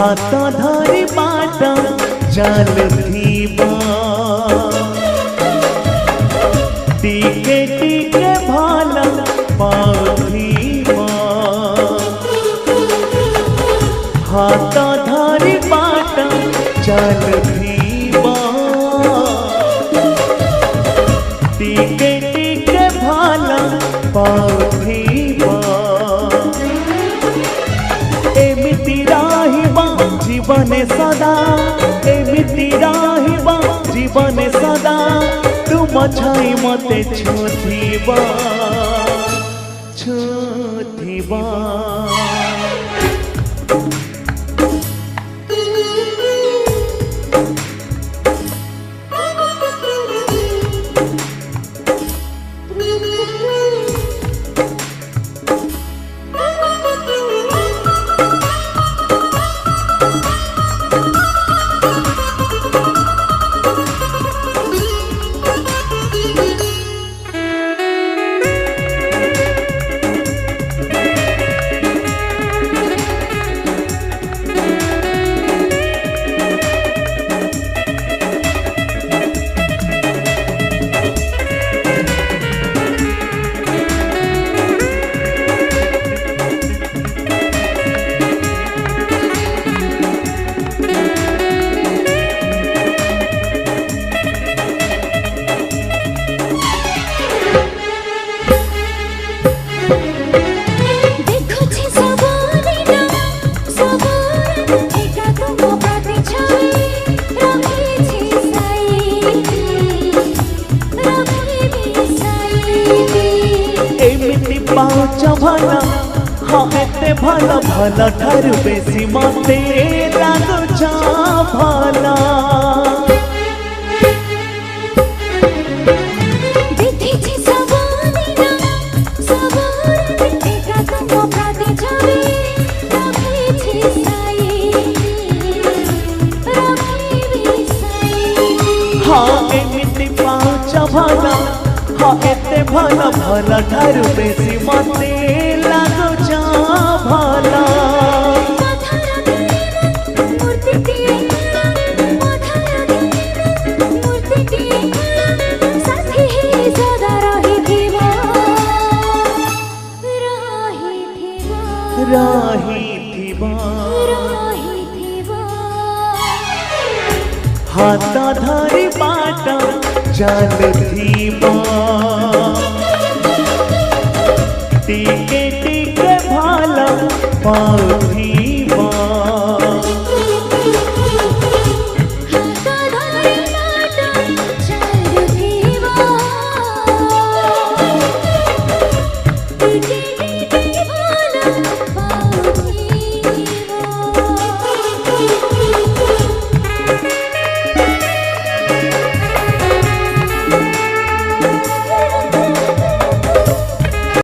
हाथ धरी बाट चलुथिबा टिके टिके भल पाउथिबा हाथ धरी बाट चलुथिबा टिके टिके भल पाउथिबा एमिति रहिबा जीवन सदा एमिति रहिबा जीवन सदा तुम छाई मते छुथिबा छुथिबा पाँच भला हाँ एते भला भला ठारू बेसी मते लागुचा भला हाँ एमिति पाँच भला हाँ एते भला भला ठारू बेसी मते लागुचा भला हाथ धरी बाट चलुथिबा टिके टिके भल पाउथिबा